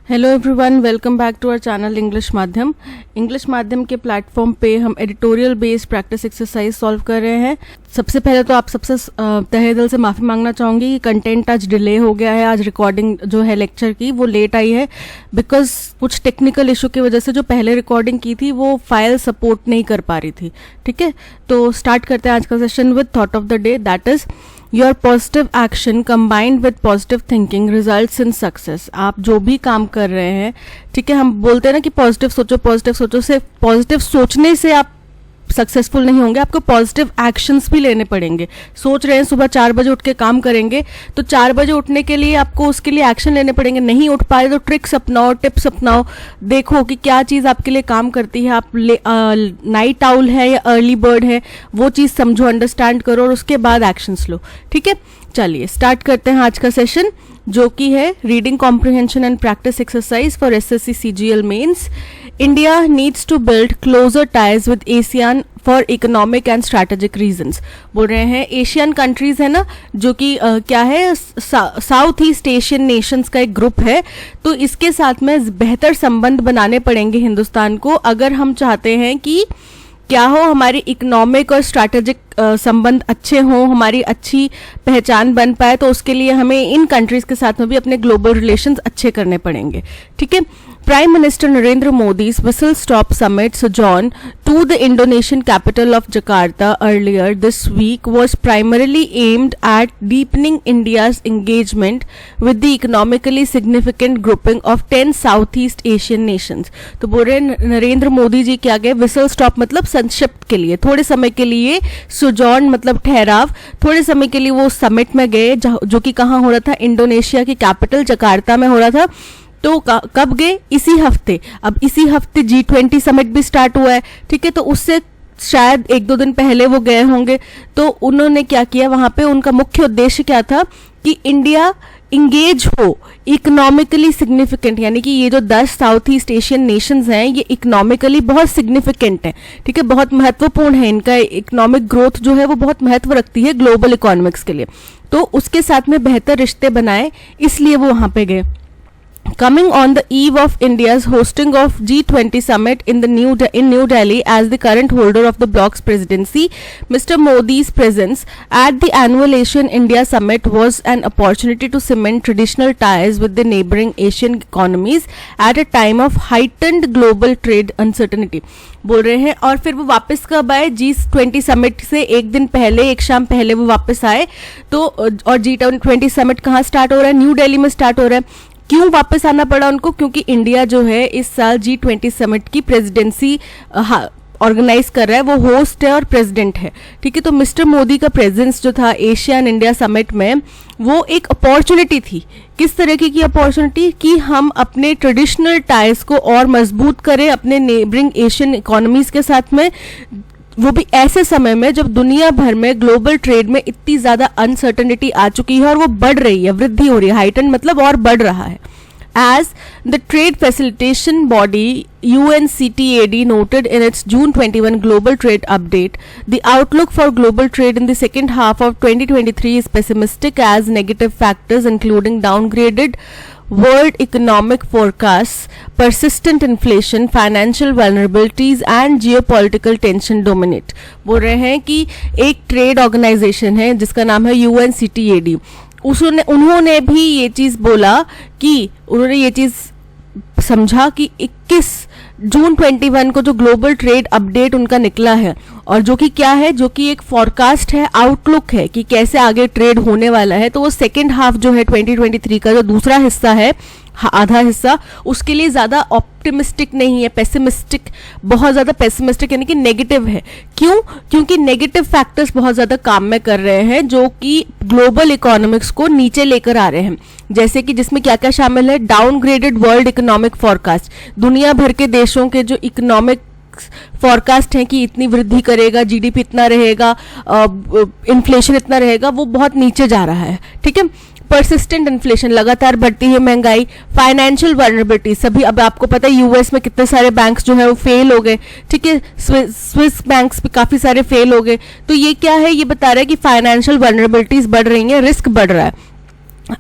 Hello everyone, welcome back to our channel English माध्यम। English माध्यम के प्लेटफॉर्म पे हम editorial based practice exercise solve कर रहे हैं। सबसे पहले तो आप सबसे तहे दिल से माफ़ी मांगना चाहूँगी कि कंटेंट आज डिले हो गया है। आज रिकॉर्डिंग जो है लेक्चर की वो लेट आई है बिकॉज कुछ टेक्निकल इशू की वजह से जो पहले रिकॉर्डिंग की थी वो फाइल सपोर्ट नहीं कर पा रही थी। ठीक है, तो स्टार्ट करते हैं आज का session with thought of the day, that is your positive action combined with positive thinking results in success. आप जो भी काम कर रहे हैं, ठीक है, हम बोलते हैं ना कि पॉजिटिव सोचो, से पॉजिटिव सोचने से आप सक्सेसफुल नहीं होंगे, आपको पॉजिटिव एक्शंस भी लेने पड़ेंगे। सोच रहे हैं सुबह 4 बजे उठ के काम करेंगे, तो 4 बजे उठने के लिए आपको उसके लिए एक्शन लेने पड़ेंगे। नहीं उठ पाए तो ट्रिक्स अपनाओ, टिप्स अपनाओ, देखो कि क्या चीज़ आपके लिए काम करती है। आप नाइट आउल है या अर्ली बर्ड है, वो चीज़ समझो, अंडरस्टैंड करो और उसके बाद एक्शंस लो। ठीक है, चलिए स्टार्ट करते हैं आज का सेशन, जो कि है reading comprehension and practice exercise for SSC CGL mains. India needs to build closer ties with ASEAN for economic and strategic reasons. बोल रहे हैं एशियन कंट्रीज है ना, जो कि क्या है, साउथ ईस्ट एशियन नेशंस का एक ग्रुप है। तो इसके साथ में बेहतर संबंध बनाने पड़ेंगे हिंदुस्तान को, अगर हम चाहते हैं कि क्या हो, हमारी इकोनॉमिक और स्ट्रैटेजिक संबंध अच्छे हों, हमारी अच्छी पहचान बन पाए। तो उसके लिए हमें इन कंट्रीज के साथ में भी अपने ग्लोबल रिलेशंस अच्छे करने पड़ेंगे। ठीक है, prime minister Narendra Modi's whistle stop summit sojourn to the Indonesian capital of Jakarta earlier this week was primarily aimed at deepening India's engagement with the economically significant grouping of 10 Southeast Asian nations। तो बोल रहे नरेंद्र मोदी जी क्या गए, whistle stop मतलब संक्षिप्त के लिए, थोड़े समय के लिए, सोजॉर्न मतलब ठहराव, थोड़े समय के लिए वो समिट में गए, जो कि कहाँ हो रहा था, इंडोनेशिया की कैपिटल जकार्ता में हो रहा था। तो कब गए, इसी हफ्ते। अब इसी हफ्ते G20 समिट भी स्टार्ट हुआ है। ठीक है, तो उससे शायद 1-2 दिन पहले वो गए होंगे। तो उन्होंने क्या किया, वहां पे उनका मुख्य उद्देश्य क्या था कि इंडिया इंगेज हो इकोनॉमिकली सिग्निफिकेंट, यानी कि ये जो 10 साउथ ईस्ट एशियन नेशंस हैं ये इकोनॉमिकली बहुत सिग्निफिकेंट है। ठीक है, बहुत महत्वपूर्ण है, इनका इकोनॉमिक ग्रोथ जो है वो बहुत महत्व रखती है ग्लोबल इकोनॉमिक्स के लिए। तो उसके साथ में बेहतर रिश्ते बनाए, इसलिए वो वहां पे गए। Coming on the eve of India's hosting of G20 summit in New Delhi as the current holder of the bloc's presidency, Mr. Modi's presence at the annual Asian India summit was an opportunity to cement traditional ties with the neighboring Asian economies at a time of heightened global trade uncertainty। बोल रहे हैं, और फिर वो वापस कब आए, G20 summit से एक दिन पहले, एक शाम पहले वो वापस आए। तो और G20 समिट कहाँ स्टार्ट हो रहा है, न्यू दिल्ली में स्टार्ट हो रहा है। क्यों वापस आना पड़ा उनको, क्योंकि इंडिया जो है इस साल G20 समिट की प्रेसिडेंसी ऑर्गेनाइज कर रहा है, वो होस्ट है और प्रेसिडेंट है। ठीक है, तो मिस्टर मोदी का प्रेजेंस जो था एशियन इंडिया समिट में, वो एक अपॉर्चुनिटी थी। किस तरह की अपॉर्चुनिटी, कि हम अपने ट्रेडिशनल टाइज को और मजबूत करें अपने नेबरिंग एशियन इकोनॉमीज के साथ में, वो भी ऐसे समय में जब दुनिया भर में ग्लोबल ट्रेड में इतनी ज्यादा अनसर्टेनिटी आ चुकी है और वो बढ़ रही है, वृद्धि हो रही है, हाइटन मतलब और बढ़ रहा है। As the trade facilitation body UNCTAD noted in its June 21 global trade update, the outlook for global trade in the second half of 2023 is pessimistic as negative factors including downgraded world economic forecasts, persistent inflation, financial vulnerabilities and geopolitical tension dominate। बोल रहे हैं कि एक trade organisation है जिसका नाम है UNCTAD, उन्होंने भी ये चीज बोला कि उन्होंने ये चीज समझा कि 21 जून 21 को जो ग्लोबल ट्रेड अपडेट उनका निकला है, और जो कि क्या है, जो कि एक फॉरकास्ट है, आउटलुक है कि कैसे आगे ट्रेड होने वाला है। तो वो सेकेंड हाफ जो है 2023 का जो दूसरा हिस्सा है, आधा हिस्सा, उसके लिए ज्यादा ऑप्टिमिस्टिक नहीं है, पेसिमिस्टिक, बहुत ज्यादा पेसिमिस्टिक यानी कि नेगेटिव है। क्यों, क्योंकि नेगेटिव फैक्टर्स बहुत ज्यादा काम में कर रहे हैं जो कि ग्लोबल इकोनॉमिक्स को नीचे लेकर आ रहे हैं। जैसे कि जिसमें क्या क्या शामिल है, डाउनग्रेडेड वर्ल्ड इकोनॉमिक फोरकास्ट, दुनिया भर के देशों के जो इकोनॉमिक फोरकास्ट है कि इतनी वृद्धि करेगा, जीडीपी इतना रहेगा, इन्फ्लेशन इतना रहेगा, वो बहुत नीचे जा रहा है। ठीक है, परसिस्टेंट इन्फ्लेशन, लगातार बढ़ती है महंगाई, फाइनेंशियल वल्नरेबिलिटी, सभी, अब आपको पता है यूएस में कितने सारे बैंक्स जो है वो फेल हो गए। ठीक है, स्विस बैंक्स भी काफी सारे फेल हो गए। तो ये क्या है, ये बता रहा है कि फाइनेंशियल वल्नरेबिलिटीज बढ़ रही हैं, रिस्क बढ़ रहा है।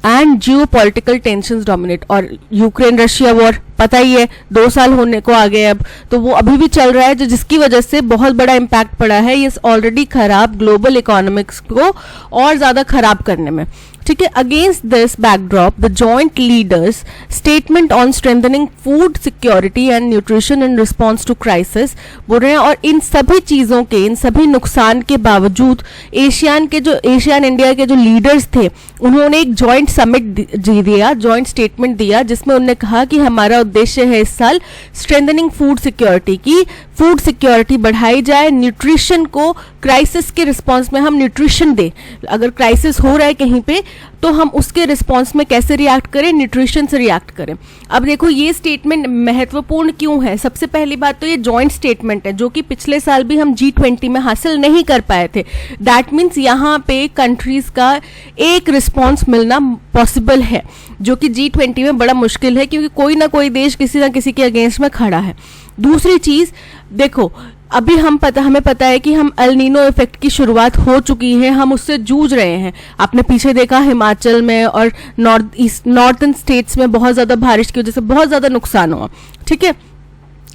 And Jio political tension dominate. और यूक्रेन रशिया वॉर पता ही है, 2 साल होने को आ गए अब, तो वो अभी भी चल रहा है, जो जिसकी वजह से बहुत बड़ा इम्पैक्ट पड़ा है ये ऑलरेडी खराब ग्लोबल इकोनॉमिक्स को और ज्यादा खराब करने में। ठीक है, against this backdrop the joint leaders statement on strengthening food security and nutrition in response to crisis बोल रहे हैं। और इन सभी चीजों के, इन सभी नुकसान के बावजूद एशियान इंडिया के जो लीडर्स थे उन्होंने एक जॉइंट समिट दिया, जॉइंट स्टेटमेंट दिया, जिसमें उन्होंने कहा कि हमारा उद्देश्य है इस साल स्ट्रेंथनिंग फूड सिक्योरिटी की, फूड सिक्योरिटी बढ़ाई जाए, न्यूट्रिशन को क्राइसिस के रिस्पॉन्स में हम न्यूट्रिशन दें। अगर क्राइसिस हो रहा है कहीं पे तो हम उसके रिस्पॉन्स में कैसे रिएक्ट करें, न्यूट्रिशन से रिएक्ट करें। अब देखो ये स्टेटमेंट महत्वपूर्ण क्यों है। सबसे पहली बात तो ये जॉइंट स्टेटमेंट है जो कि पिछले साल भी हम G20 में हासिल नहीं कर पाए थे। दैट मीन्स यहाँ पे कंट्रीज का एक रिस्पॉन्स मिलना पॉसिबल है, जो कि G20 में बड़ा मुश्किल है, क्योंकि कोई ना कोई देश किसी ना किसी के अगेंस्ट में खड़ा है। दूसरी चीज देखो, अभी हमें पता है कि हम एल नीनो इफेक्ट की शुरुआत हो चुकी है, हम उससे जूझ रहे हैं। आपने पीछे देखा हिमाचल में और नॉर्थन स्टेट्स में बहुत ज्यादा बारिश की वजह से बहुत ज्यादा नुकसान हुआ। ठीक है,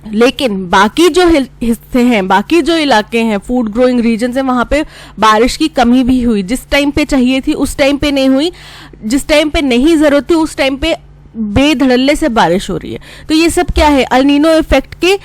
लेकिन बाकी जो हिस्से हैं, बाकी जो इलाके हैं, फूड ग्रोइंग रीजन है, वहां पे बारिश की कमी भी हुई। जिस टाइम पे चाहिए थी उस टाइम पे नहीं हुई, जिस टाइम पे नहीं जरूरत थी उस टाइम पे बेधड़ल्ले से बारिश हो रही है। तो ये सब क्या है, एल नीनो इफेक्ट के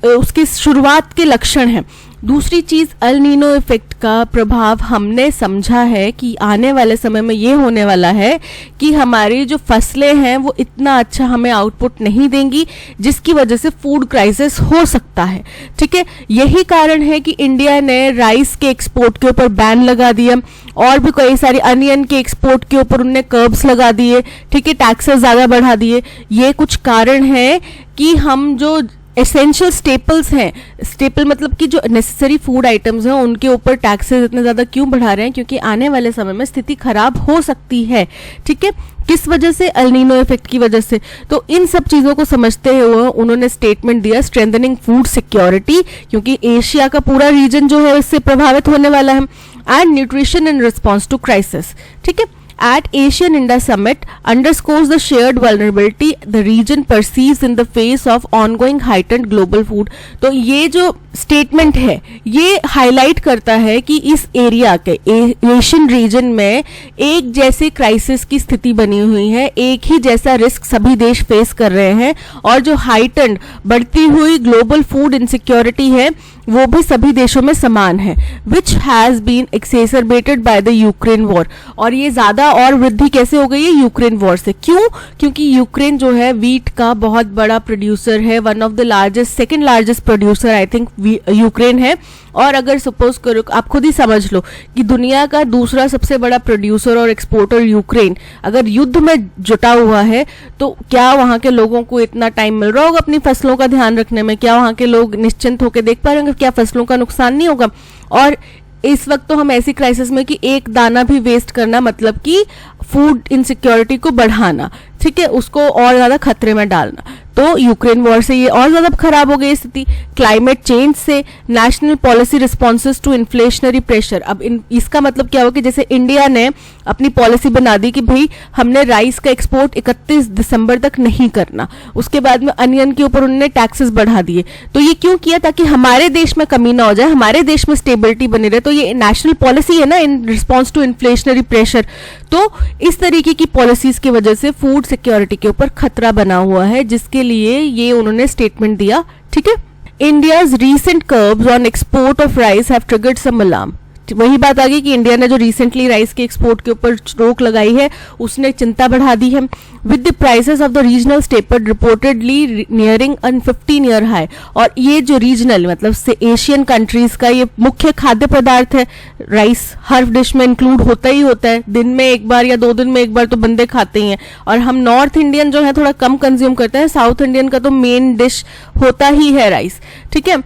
उसकी शुरुआत के लक्षण हैं। दूसरी चीज, एल नीनो इफेक्ट का प्रभाव हमने समझा है कि आने वाले समय में ये होने वाला है कि हमारी जो फसलें हैं वो इतना अच्छा हमें आउटपुट नहीं देंगी, जिसकी वजह से फूड क्राइसिस हो सकता है। ठीक है, यही कारण है कि इंडिया ने राइस के एक्सपोर्ट के ऊपर बैन लगा दिया, और भी कई सारी अनियन के एक्सपोर्ट के ऊपर उन्होंने कर्ब्स लगा दिए। ठीक है, टैक्सेस ज्यादा बढ़ा दिए। ये कुछ कारण है कि हम जो एसेंशियल स्टेपल्स हैं, स्टेपल मतलब कि जो नेसेसरी फूड आइटम्स हैं, उनके ऊपर टैक्सेस इतने ज्यादा क्यों बढ़ा रहे हैं, क्योंकि आने वाले समय में स्थिति खराब हो सकती है। ठीक है, किस वजह से, एल नीनो इफेक्ट की वजह से। तो इन सब चीजों को समझते हुए उन्होंने स्टेटमेंट दिया स्ट्रेंथनिंग फूड सिक्योरिटी, क्योंकि एशिया का पूरा रीजन जो है इससे प्रभावित होने वाला है, and nutrition in response to crisis. ठीक है, at Asian India Summit underscores the shared vulnerability the region perceives in the face of ongoing heightened global food। तो ये जो स्टेटमेंट है ये हाईलाइट करता है कि इस एरिया के एशियन रीजन में एक जैसे क्राइसिस की स्थिति बनी हुई है, एक ही जैसा रिस्क सभी देश फेस कर रहे हैं, और जो हाइटेंड बढ़ती हुई ग्लोबल फूड इनसिक्योरिटी है वो भी सभी देशों में समान है, which has been exacerbated by the Ukraine war. और ये ज्यादा और वृद्धि कैसे हो गई है यूक्रेन वॉर से, क्यों? क्योंकि यूक्रेन जो है वीट का बहुत बड़ा प्रोड्यूसर है, one of the largest, second largest producer I think Ukraine है। और अगर सपोज करो, आप खुद ही समझ लो कि दुनिया का दूसरा सबसे बड़ा प्रोड्यूसर और एक्सपोर्टर यूक्रेन अगर युद्ध में जुटा हुआ है, तो क्या वहां के लोगों को इतना टाइम मिल रहा होगा अपनी फसलों का ध्यान रखने में? क्या वहां के लोग निश्चिंत होकर देख पा रहे होंगे? क्या फसलों का नुकसान नहीं होगा? और इस वक्त तो हम ऐसी क्राइसिस में कि एक दाना भी वेस्ट करना मतलब कि फूड इनसिक्योरिटी को बढ़ाना, ठीक है, उसको और ज्यादा खतरे में डालना। तो यूक्रेन वॉर से ये और ज्यादा खराब हो गई स्थिति। क्लाइमेट चेंज से national policy responses to inflationary pressure. अब इसका मतलब क्या हो कि जैसे इंडिया ने अपनी पॉलिसी बना दी कि भाई हमने राइस का एक्सपोर्ट 31 दिसंबर तक नहीं करना, उसके बाद में अनियन के ऊपर उन्होंने टैक्सेस बढ़ा दिए। तो ये क्यों किया? ताकि हमारे देश में कमी ना हो जाए, हमारे देश में स्टेबिलिटी बनी रहे। तो ये नेशनल पॉलिसी है ना, in response to inflationary pressure. तो इस तरीके की पॉलिसीज की वजह से फूड सिक्योरिटी के ऊपर खतरा बना हुआ है, जिसके लिए ये उन्होंने स्टेटमेंट दिया। ठीक है, India's recent curbs on export of rice have triggered some alarm. वही बात आ गई कि इंडिया ने जो रिसेंटली राइस के एक्सपोर्ट के ऊपर रोक लगाई है उसने चिंता बढ़ा दी है। With the prices of the regional staple reportedly nearing an 15-year high. और ये जो रीजनल मतलब से एशियन कंट्रीज का ये मुख्य खाद्य पदार्थ है, राइस हर डिश में इंक्लूड होता ही होता है, दिन में एक बार या 2 दिन में एक बार तो बंदे खाते ही हैं। और हम नॉर्थ इंडियन जो है थोड़ा कम कंज्यूम करते हैं, साउथ इंडियन का तो मेन डिश होता ही है राइस। ठीक है,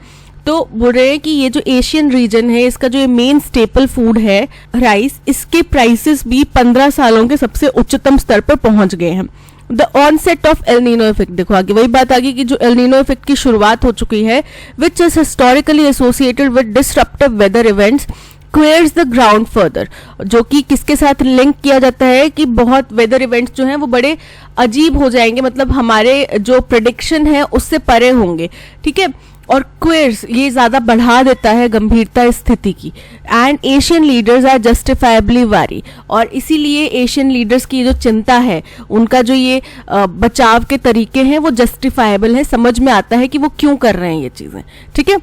तो बोल रहे हैं कि ये जो एशियन रीजन है इसका जो मेन स्टेपल फूड है राइस, इसके प्राइसेस भी 15 सालों के सबसे उच्चतम स्तर पर पहुंच गए हैं। The onset of El Nino effect, देखो आगे वही बात आ गई कि जो एल नीनो इफेक्ट की शुरुआत हो चुकी है, which is historically associated with disruptive weather events queers the ground further, जो कि किसके साथ लिंक किया जाता है कि बहुत वेदर इवेंट्स जो हैं वो बड़े अजीब हो जाएंगे, मतलब हमारे जो प्रेडिक्शन है उससे परे होंगे, ठीक है। और क्वेयर्स ये ज्यादा बढ़ा देता है गंभीरता स्थिति की। एंड एशियन लीडर्स आर जस्टिफाइबली वारी, और इसीलिए एशियन लीडर्स की जो चिंता है, उनका जो ये बचाव के तरीके हैं वो जस्टिफाइबल है, समझ में आता है कि वो क्यों कर रहे हैं ये चीजें, ठीक है।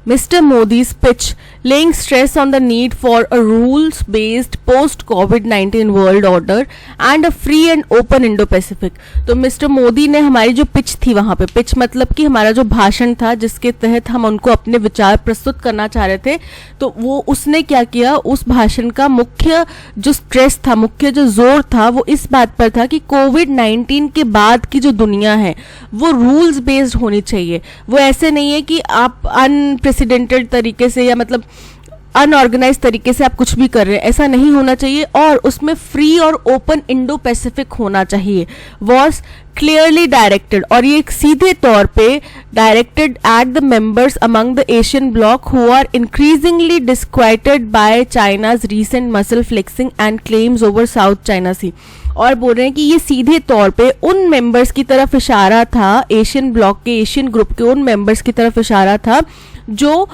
Mr. Modi's pitch, laying stress on the need for a rules-based post-COVID-19 world order and a free and open Indo-Pacific। तो मिस्टर मोदी ने हमारी जो पिच थी, वहां पे पिच मतलब कि हमारा जो भाषण था जिसके तहत हम उनको अपने विचार प्रस्तुत करना चाह रहे थे, तो वो उसने क्या किया, उस भाषण का मुख्य जो स्ट्रेस था, मुख्य जो जोर था वो इस बात पर था कि कोविड-19 के बाद की जो दुनिया है वो रूल्स बेस्ड होनी चाहिए। वो ऐसे नहीं है कि आप अनप्रेसिडेंटेड तरीके से या मतलब अनऑर्गेनाइज तरीके से आप कुछ भी कर रहे हैं, ऐसा नहीं होना चाहिए। और उसमें फ्री और ओपन इंडो पैसिफिक होना चाहिए, वॉज क्लियरली डायरेक्टेड, और ये सीधे तौर पे directed at the members among the Asian bloc who are increasingly disquieted by China's recent muscle flexing and claims over South China Sea. और बोल रहे हैं कि ये सीधे तौर पे उन मेंबर्स की तरफ इशारा था, एशियन ब्लॉक के, एशियन ग्रुप के उन मेंबर्स की तरफ इशारा था जो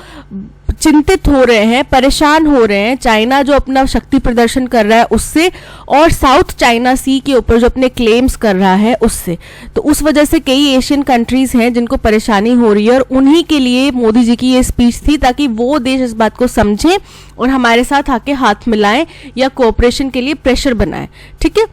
चिंतित हो रहे हैं, परेशान हो रहे हैं चाइना जो अपना शक्ति प्रदर्शन कर रहा है उससे, और साउथ चाइना सी के ऊपर जो अपने क्लेम्स कर रहा है उससे। तो उस वजह से कई एशियन कंट्रीज हैं जिनको परेशानी हो रही है, और उन्हीं के लिए मोदी जी की ये स्पीच थी, ताकि वो देश इस बात को समझें और हमारे साथ आके हाथ मिलाएं या कोऑपरेशन के लिए प्रेशर बनाएं, ठीक है।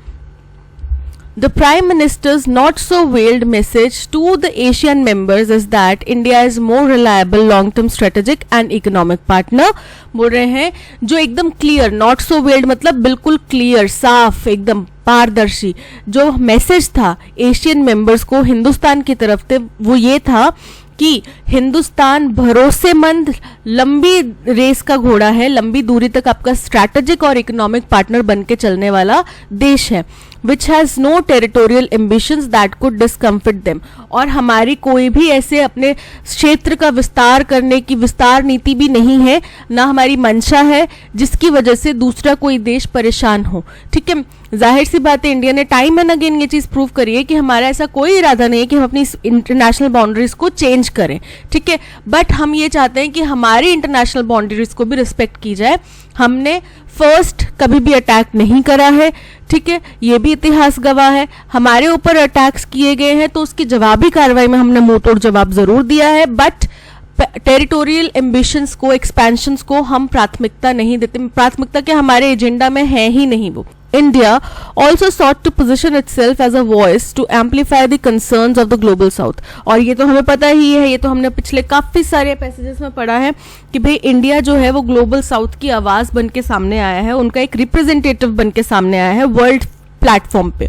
The Prime Minister's not so veiled message to the ASEAN members is that India is more reliable long-term strategic and economic partner। बोल रहे हैं जो एकदम क्लियर, नॉट सो वेल्ड मतलब बिल्कुल क्लियर, साफ, एकदम पारदर्शी जो मैसेज था एशियन मेंबर्स को हिंदुस्तान की तरफ से, वो ये था कि हिंदुस्तान भरोसेमंद लंबी रेस का घोड़ा है, लंबी दूरी तक आपका स्ट्रैटेजिक और इकोनॉमिक पार्टनर बन के चलने वाला देश है, which has no territorial ambitions that could discomfort them. और हमारी कोई भी ऐसे अपने क्षेत्र का विस्तार करने की विस्तार नीति भी नहीं है, ना हमारी मंशा है जिसकी वजह से दूसरा कोई देश परेशान हो, ठीक है। जाहिर सी बात है, इंडिया ने टाइम एंड अगेन ये चीज प्रूव करी है कि हमारा ऐसा कोई इरादा नहीं है कि हम अपनी इंटरनेशनल बाउंड्रीज को चेंज करें, ठीक है। बट हम ये चाहते हैं कि हमारी इंटरनेशनल बाउंड्रीज को भी रिस्पेक्ट की जाए। हमने फर्स्ट कभी भी अटैक नहीं करा है, ठीक है, ये भी इतिहास गवाह है। हमारे ऊपर अटैक्स किए गए हैं तो उसकी जवाबी कार्रवाई में हमने मुंह तोड़ जवाब जरूर दिया है, बट टेरिटोरियल एम्बिशंस को, एक्सपेंशंस को हम प्राथमिकता नहीं देते, प्राथमिकता के हमारे एजेंडा में है ही नहीं वो। India also sought to position itself as a voice to amplify the concerns of the global south। और ये तो हमें पता ही है, ये तो हमने पिछले काफी सारे पैसेजेस में पढ़ा है कि भाई इंडिया जो है वो ग्लोबल साउथ की आवाज बन के सामने आया है, उनका एक रिप्रेजेंटेटिव बन के सामने आया है वर्ल्ड प्लेटफॉर्म पे।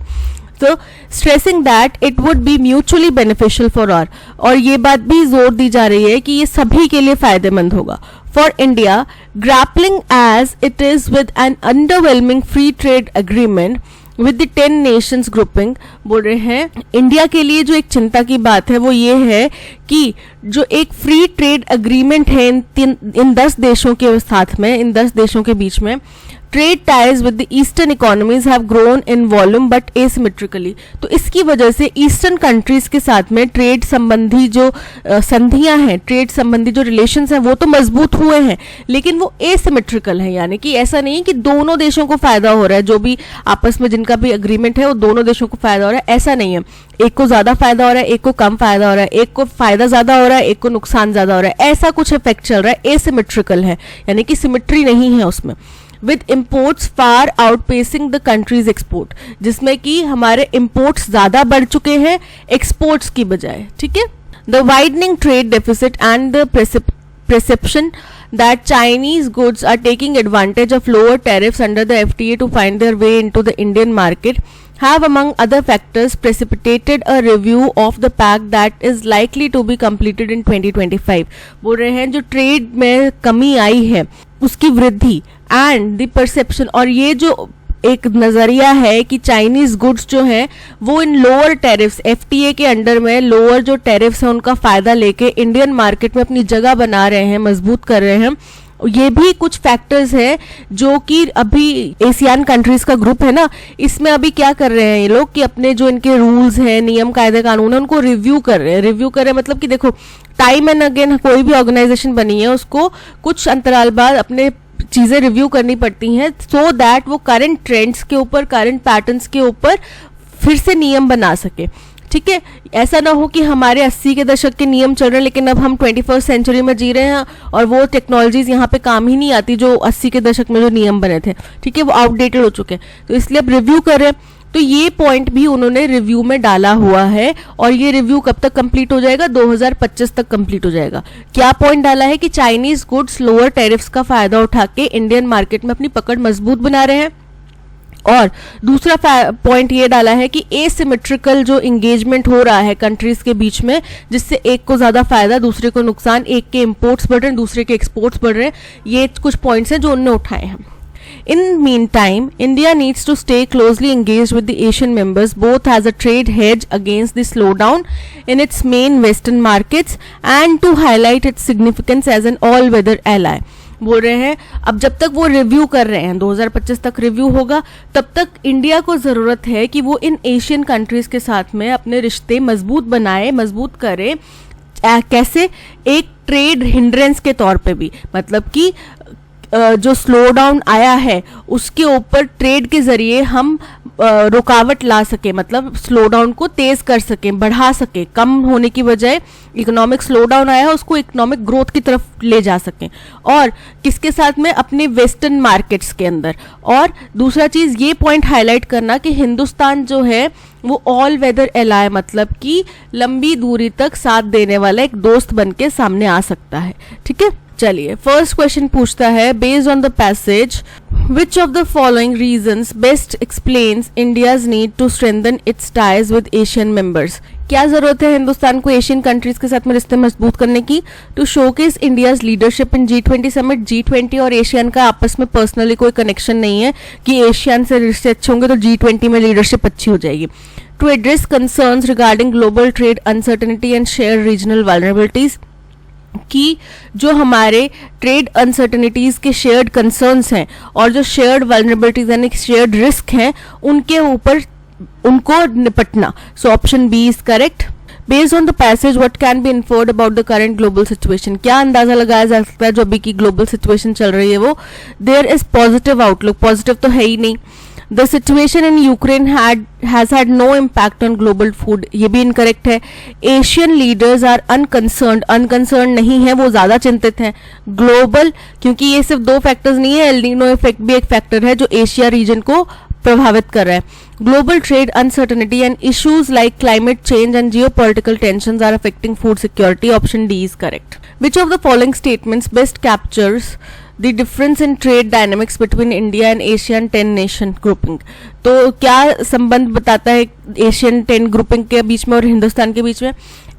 तो stressing that it would be mutually beneficial for all, और ये बात भी जोर दी जा रही है कि ये सभी के लिए फायदेमंद होगा। For India grappling as it is with an underwhelming free trade agreement with the 10 nations grouping. बोल रहे हैं इंडिया के लिए जो एक चिंता की बात है वो ये है कि जो एक फ्री ट्रेड एग्रीमेंट है इन 10 देशों के साथ में, इन 10 देशों के बीच में, trade ties with the eastern economies have grown in volume but asymmetrically. तो इसकी वजह से ईस्टर्न कंट्रीज के साथ में ट्रेड संबंधी जो संधियां हैं, ट्रेड संबंधी जो रिलेशंस हैं वो तो मजबूत हुए हैं, लेकिन वो एसिमेट्रिकल है, यानी कि ऐसा नहीं कि दोनों देशों को फायदा हो रहा है, जो भी आपस में जिनका भी एग्रीमेंट है वो दोनों देशों को फायदा हो रहा है, ऐसा नहीं है। एक को ज्यादा फायदा हो रहा है, एक को कम फायदा हो रहा है, एक को फायदा ज्यादा हो रहा है, एक को नुकसान ज्यादा हो रहा है, ऐसा कुछ इफेक्ट चल रहा है, एसिमेट्रिकल है, यानी कि सिमेट्री नहीं है उसमें। With imports far outpacing the country's export, जिसमें कि हमारे इम्पोर्ट्स ज्यादा बढ़ चुके हैं एक्सपोर्ट्स की बजाय, ठीक है। The widening trade deficit and the perception that Chinese goods are taking advantage of lower tariffs under the FTA to find their way into the Indian market have among other factors precipitated a review of the pact that is likely to be completed in 2025। बोल रहे हैं जो trade में कमी आई है उसकी वृद्धि and the perception, और ये जो एक नजरिया है कि चाइनीज गुड्स जो हैं वो इन लोअर टैरिफ्स, एफटीए के अंडर में लोअर जो टैरिफ्स हैं उनका फायदा लेके इंडियन मार्केट में अपनी जगह बना रहे हैं, मजबूत कर रहे हैं, ये भी कुछ फैक्टर्स हैं जो कि अभी एशियान कंट्रीज का ग्रुप है ना, इसमें अभी क्या कर रहे हैं ये लोग कि अपने जो इनके रूल्स हैं, नियम कायदे कानून है, उनको रिव्यू कर रहे हैं। रिव्यू कर रहे हैं मतलब कि देखो, टाइम एंड अगेन कोई भी ऑर्गेनाइजेशन बनी है उसको कुछ अंतराल बाद अपने चीजें रिव्यू करनी पड़ती हैं, सो दैट वो करंट ट्रेंड्स के ऊपर, करंट पैटर्न्स के ऊपर फिर से नियम बना सके। ठीक है, ऐसा ना हो कि हमारे 80 के दशक के नियम चल रहे हैं लेकिन अब हम 21st सेंचुरी में जी रहे हैं और वो टेक्नोलॉजीज यहाँ पे काम ही नहीं आती जो 80 के दशक में जो नियम बने थे। ठीक है, वो आउटडेटेड हो चुके हैं, तो इसलिए अब रिव्यू कर रहे हैं। तो ये पॉइंट भी उन्होंने रिव्यू में डाला हुआ है और ये रिव्यू कब तक कंप्लीट हो जाएगा? 2025 तक कंप्लीट हो जाएगा। क्या पॉइंट डाला है कि चाइनीज गुड्स लोअर टैरिफ्स का फायदा उठा के इंडियन मार्केट में अपनी पकड़ मजबूत बना रहे हैं। और दूसरा पॉइंट ये डाला है कि एसिमेट्रिकल जो इंगेजमेंट हो रहा है कंट्रीज के बीच में, जिससे एक को ज्यादा फायदा दूसरे को नुकसान, एक के इंपोर्ट्स बढ़ रहे हैं दूसरे के एक्सपोर्ट्स बढ़ रहे हैं। ये कुछ पॉइंट्स हैं जो उन्होंने उठाए हैं। In meantime, India needs to stay closely engaged with the Asian members, both as a trade hedge against the slowdown in its main Western markets and to highlight its significance as an all-weather ally. बोल रहे हैं अब जब तक वो review कर रहे हैं, 2025 तक रिव्यू होगा, तब तक इंडिया को जरूरत है कि वो इन एशियन कंट्रीज के साथ में अपने रिश्ते मजबूत बनाए, मजबूत करे। कैसे? एक ट्रेड हिंड्रेंस के तौर पे भी, मतलब कि जो स्लो डाउन आया है उसके ऊपर ट्रेड के जरिए हम रुकावट ला सके, मतलब स्लो डाउन को तेज कर सके, बढ़ा सके, कम होने की बजाय इकोनॉमिक स्लो डाउन आया है उसको इकोनॉमिक ग्रोथ की तरफ ले जा सके। और किसके साथ में? अपने वेस्टर्न मार्केट्स के अंदर। और दूसरा चीज ये पॉइंट हाईलाइट करना कि हिंदुस्तान जो है वो ऑल वेदर एलाय, मतलब कि लंबी दूरी तक साथ देने वाला एक दोस्त बन के सामने आ सकता है। ठीक है, चलिए फर्स्ट क्वेश्चन पूछता है, based on the passage which of the following reasons best explains India's need to strengthen its ties with ASEAN members. क्या जरूरत है हिंदुस्तान को एशियन कंट्रीज के साथ में रिश्ते मजबूत करने की? To showcase India's leadership in G20 summit. G20 और एशियन का आपस में पर्सनली कोई कनेक्शन नहीं है कि एशियन से रिश्ते अच्छे होंगे तो G20 में लीडरशिप अच्छी हो जाएगी। To address concerns regarding global trade uncertainty and share regional vulnerabilities, कि जो हमारे ट्रेड अनसर्टेनिटीज के शेयर्ड कंसर्न्स हैं और जो शेयर्ड वल्नरेबिलिटीज यानी शेयर्ड रिस्क हैं उनके ऊपर उनको निपटना। So option B is correct. Based on the passage what can be inferred about the current global situation. क्या अंदाजा लगाया जा सकता है जो अभी की ग्लोबल सिचुएशन चल रही है वो? There is positive outlook. Positive तो है ही नहीं। The situation in Ukraine has had no impact on global food. ये भी इनकरेक्ट है। Asian leaders are unconcerned नहीं है, वो ज्यादा चिंतित हैं। ग्लोबल, क्योंकि ये सिर्फ दो फैक्टर्स नहीं है, एल नीनो इफेक्ट भी एक फैक्टर है जो एशिया रीजन को प्रभावित कर रहा है। Global trade uncertainty and issues like climate change and geopolitical tensions are affecting food security. Option D is correct. Which of the following statements best captures the difference in trade dynamics between India and Asian 10 nation grouping? तो क्या संबंध बताता है Asian 10 grouping के बीच में और हिंदुस्तान के बीच में?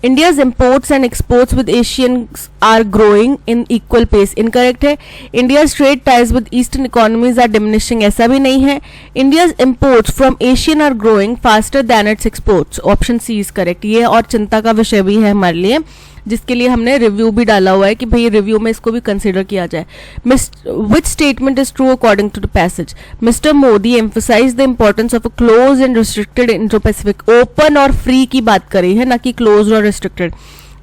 India's imports and exports with Asians are growing in equal pace. Incorrect है। India's trade ties with Eastern economies are diminishing. ऐसा भी नहीं है। India's imports from Asian are growing faster than its exports. Option C is correct. ये और चिंता का विषय भी है हमारे लिए, जिसके लिए हमने रिव्यू भी डाला हुआ है कि भाई रिव्यू में इसको भी कंसिडर किया जाए। Which statement is true according to the passage? Mr. Modi emphasized the importance of a closed and restricted Indo-Pacific. Open और फ्री की बात करी है, ना कि क्लोज और restricted.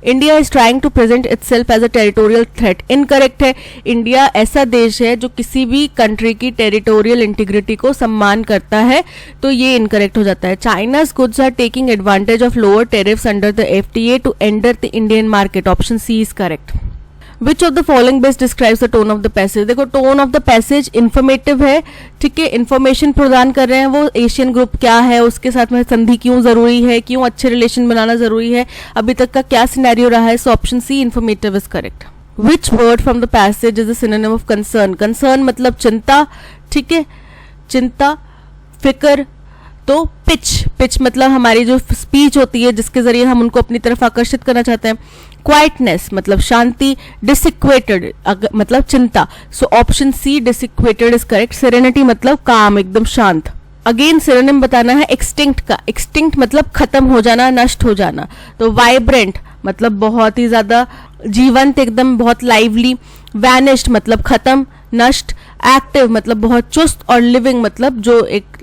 India is trying to present itself as a territorial threat. Incorrect है। India ऐसा देश है जो किसी भी कंट्री की टेरिटोरियल इंटीग्रिटी को सम्मान करता है, तो ये इनकरेक्ट हो जाता है। China's goods are taking advantage of lower tariffs under the FTA to enter the Indian market. Option C is correct. Which of the following best describes the tone of the passage. देखो tone of the passage informative है, ठीक है, information प्रदान कर रहे हैं वो Asian group क्या है, उसके साथ में संधि क्यों जरूरी है, क्यों अच्छे रिलेशन बनाना जरूरी है, अभी तक का क्या सिनेरियो रहा है। So option C informative is correct. Which word from the passage is a synonym of concern. Concern मतलब चिंता, ठीक है, चिंता, फिक्र। तो पिच मतलब हमारी जो स्पीच होती है जिसके जरिए हम उनको अपनी तरफ आकर्षित करना चाहते हैं। क्वाइटनेस मतलब शांति। डिसिक्वेटेड मतलब चिंता। So option C disquieted is correct. Serenity मतलब काम, एकदम शांत। अगेन सिनोनिम बताना है एक्सटिंक्ट का। एक्सटिंक्ट मतलब खत्म हो जाना, नष्ट हो जाना। तो वाइब्रेंट मतलब बहुत ही ज्यादा जीवंत एकदम बहुत लाइवली, वैनिश्ड मतलब खत्म, नष्ट, एक्टिव मतलब बहुत चुस्त, और लिविंग मतलब जो एक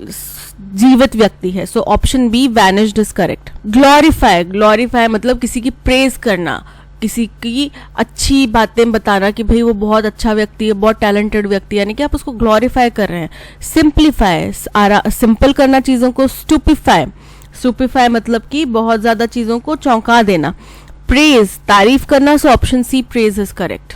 जीवित व्यक्ति है। So option B vanished is correct. Glorify, glorify मतलब किसी की प्रेज करना, किसी की अच्छी बातें बताना कि भाई वो बहुत अच्छा व्यक्ति है, बहुत टैलेंटेड व्यक्ति है, यानी कि आप उसको ग्लोरीफाई कर रहे हैं। सिंप्लीफाई, सिंपल करना चीज़ों को। स्टूपिफाई, स्टूपिफाई मतलब कि बहुत ज़्यादा चीज़ों को चौंका देना। प्रेज, तारीफ करना। So option C praise is correct.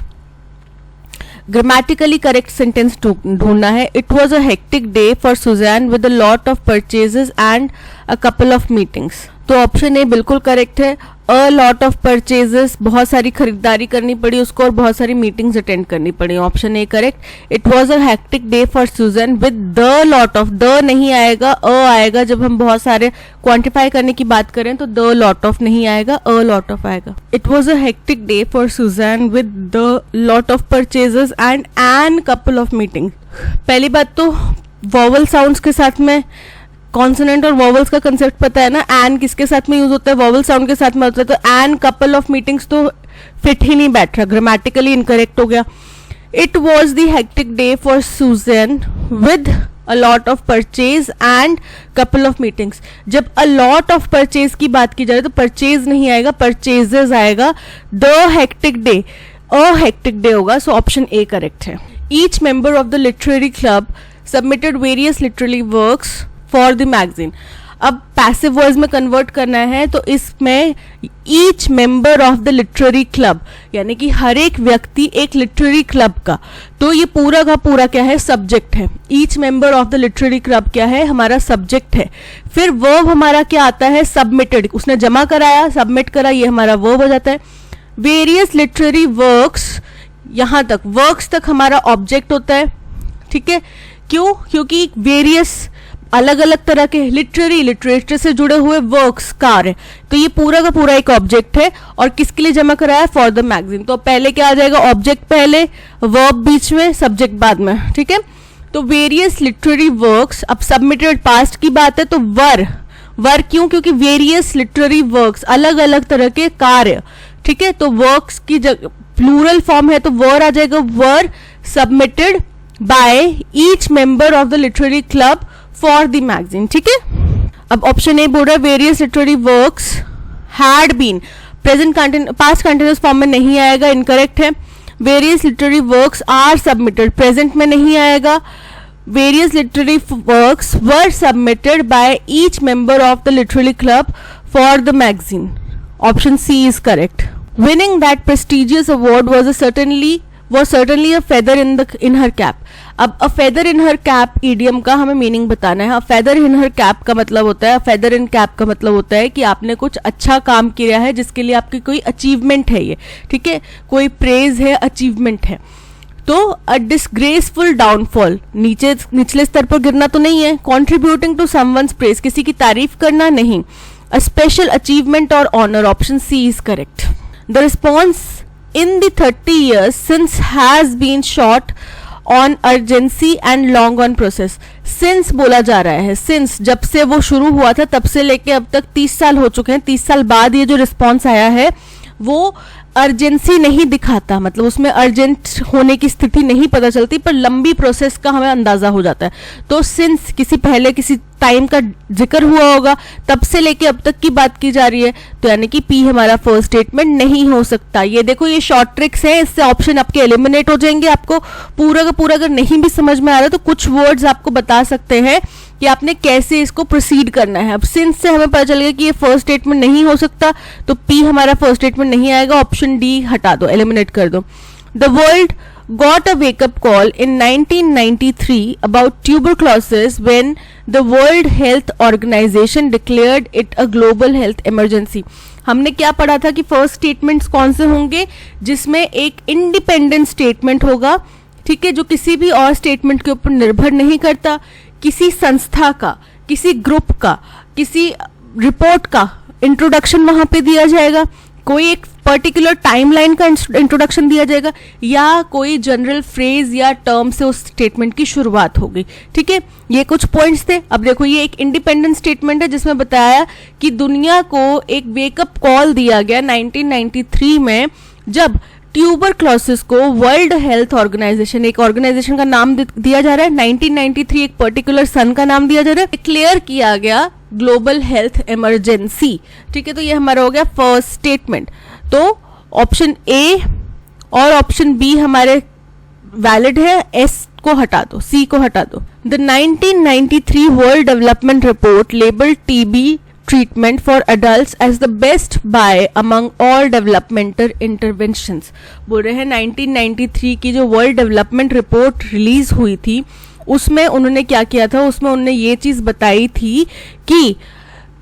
Grammatically correct sentence ढूंढना है। It was a hectic day for Susan with a lot of purchases and a couple of meetings. तो ऑप्शन ए बिल्कुल करेक्ट है। अ लॉट ऑफ परचेजेस, बहुत सारी खरीदारी करनी पड़ी उसको और बहुत सारी मीटिंग्स अटेंड करनी पड़ी। Option A correct. It was a hectic day for Susan with the lot of, the नहीं आएगा, अ आएगा। जब हम बहुत सारे क्वांटिफाई करने की बात करें तो द लॉट ऑफ नहीं आएगा, अ लॉट ऑफ आएगा। It was a hectic day for Susan with the lot of purchases and an couple of meeting. पहली बात तो वॉवल साउंड्स के साथ में कॉन्सोनेंट और वॉवल्स का कंसेप्ट पता है ना, एन किसके साथ में यूज होता है, वॉवल साउंड के साथ में होता है। तो एन कपल ऑफ मीटिंग्स तो फिट ही नहीं बैठ रहा, ग्रामेटिकली इनकरेक्ट हो गया। It was the hectic day for Susan with a lot of purchase and couple of meetings. जब अ लॉट ऑफ परचेज की बात की जा रही है तो परचेज नहीं आएगा, परचेजेस आएगा। The hectic day, a hectic day होगा। सो ऑप्शन ए करेक्ट है। Each member of the literary club submitted various literary works for the magazine. अब पैसिव वॉइस में कन्वर्ट करना है तो इसमें each member of the literary club, यानी कि हर एक व्यक्ति एक लिटरेरी क्लब का, तो ये पूरा का पूरा क्या है, सब्जेक्ट है। Each member of the literary club क्या है, हमारा सब्जेक्ट है। फिर वर्ब हमारा क्या आता है, सबमिटेड, उसने जमा कराया, सबमिट करा, ये हमारा वर्ब हो जाता है। वेरियस लिटरेरी वर्क्स, यहां तक वर्क्स तक हमारा ऑब्जेक्ट होता है। ठीक है, क्यों, क्योंकि वेरियस अलग अलग तरह के लिटरेरी, लिटरेचर से जुड़े हुए वर्क्स, कार्य, तो ये पूरा का पूरा एक ऑब्जेक्ट है। और किसके लिए जमा कराया, फॉर द मैगजीन। तो पहले क्या आ जाएगा, ऑब्जेक्ट पहले, वर्ब बीच में, सब्जेक्ट बाद में। ठीक है, तो वेरियस लिटरेरी वर्क्स। अब सबमिटेड पास्ट की बात है तो वर, वर क्यों, क्योंकि वेरियस लिटरेरी वर्क्स, अलग अलग तरह के कार्य। ठीक है, तो वर्क्स की जगह प्लूरल फॉर्म है तो वर आ जाएगा, were submitted by each member of the literary club for the magazine. ठीक है, अब ऑप्शन ए बोल रहा है various literary works had been, present past continuous form में नहीं आएगा, इनकरेक्ट है। Various literary works are submitted, present में नहीं आएगा। Various literary works were submitted by each member of the literary club for the magazine. Option C is correct. Winning that prestigious award was certainly a feather in her cap. अब a feather in her cap idiom का हमें meaning बताना है। feather in her cap का मतलब होता है, feather in cap का मतलब होता है कि आपने कुछ अच्छा काम किया है जिसके लिए आपकी कोई अचीवमेंट है, ये ठीक है, कोई प्रेज है, अचीवमेंट है। तो अ डिसग्रेसफुल डाउनफॉल, निचले स्तर पर गिरना तो नहीं है। कॉन्ट्रीब्यूटिंग टू समवन्स प्रेज, किसी की तारीफ करना नहीं। अ स्पेशल अचीवमेंट और honour, option C is correct. The response in the 30 years since has been short on urgency and long on process. Since बोला जा रहा है, since जब से वो शुरू हुआ था तब से लेके अब तक 30 साल हो चुके हैं। 30 साल बाद ये जो रिस्पॉन्स आया है वो अर्जेंसी नहीं दिखाता, मतलब उसमें अर्जेंट होने की स्थिति नहीं पता चलती, पर लंबी प्रोसेस का हमें अंदाजा हो जाता है। तो सिंस किसी पहले किसी टाइम का जिक्र हुआ होगा, तब से लेके अब तक की बात की जा रही है, तो यानी कि पी हमारा फर्स्ट स्टेटमेंट नहीं हो सकता। ये देखो, ये शॉर्ट ट्रिक्स है, इससे ऑप्शन आपके एलिमिनेट हो जाएंगे। आपको पूरा का पूरा अगर नहीं भी समझ में आ रहा है तो कुछ वर्ड्स आपको बता सकते हैं कि आपने कैसे इसको प्रोसीड करना है। अब सिंस से हमें पता चल गया कि ये फर्स्ट स्टेटमेंट नहीं हो सकता, तो पी हमारा फर्स्ट स्टेटमेंट नहीं आएगा। ऑप्शन डी हटा दो, एलिमिनेट कर दो। The world got a wake-up call in 1993 about tuberculosis when the World Health Organization declared it a global health emergency. हमने क्या पढ़ा था कि फर्स्ट स्टेटमेंट्स कौन से होंगे, जिसमें एक इंडिपेंडेंट स्टेटमेंट होगा, ठीक है, जो किसी भी और स्टेटमेंट के ऊपर निर्भर नहीं करता, किसी संस्था का, किसी ग्रुप का, किसी रिपोर्ट का इंट्रोडक्शन वहां पे दिया जाएगा, कोई एक पर्टिकुलर टाइमलाइन का इंट्रोडक्शन दिया जाएगा, या कोई जनरल फ्रेज या टर्म से उस स्टेटमेंट की शुरुआत होगी। ठीक है, ये कुछ पॉइंट्स थे। अब देखो, ये एक इंडिपेंडेंट स्टेटमेंट है जिसमें बताया कि दुनिया को एक वेकअप कॉल दिया गया 1993 में, जब ट्यूबरक्लोसिस को वर्ल्ड हेल्थ ऑर्गेनाइजेशन, एक ऑर्गेनाइजेशन का नाम दिया जा रहा है, 1993 एक पर्टिकुलर सन का नाम दिया जा रहा है, डिक्लेयर किया गया ग्लोबल हेल्थ इमरजेंसी। ठीक है, तो ये हमारा हो गया फर्स्ट स्टेटमेंट। तो ऑप्शन ए और ऑप्शन बी हमारे वैलिड है, एस को हटा दो, सी को हटा दो। The 1993 world development report labelled TB treatment for adults as the best buy among all developmental interventions। बोल रहे हैं 1993 की जो वर्ल्ड डेवलपमेंट रिपोर्ट रिलीज हुई थी उसमें उन्होंने क्या किया था, उसमें उन्होंने ये चीज बताई थी कि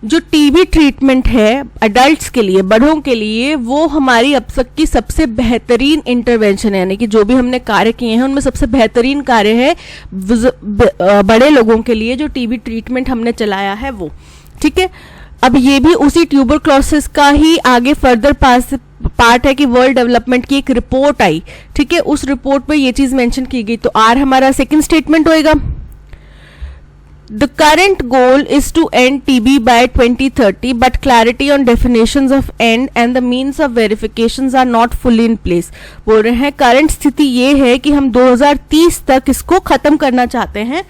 जो टीबी ट्रीटमेंट है अडल्ट्स के लिए, बड़ों के लिए, वो हमारी अब तक की सबसे बेहतरीन इंटरवेंशन है, यानी कि जो भी हमने कार्य किए हैं उनमें सबसे बेहतरीन कार्य है बड़े लोगों के लिए जो टीबी ट्रीटमेंट हमने चलाया है वो। ठीक है, अब ये भी उसी ट्यूबरक्लोसिस का ही आगे फर्दर पार्ट है कि वर्ल्ड डेवलपमेंट की एक रिपोर्ट आई। ठीक है, उस रिपोर्ट में ये चीज मेंशन की गई। तो आर हमारा सेकंड स्टेटमेंट होएगा। The current goal is to end TB by 2030 but clarity on definitions of end and the means of verifications are not fully in place. बोल रहे हैं करंट स्थिति ये है कि हम 2030 तक इसको खत्म करना चाहते हैं,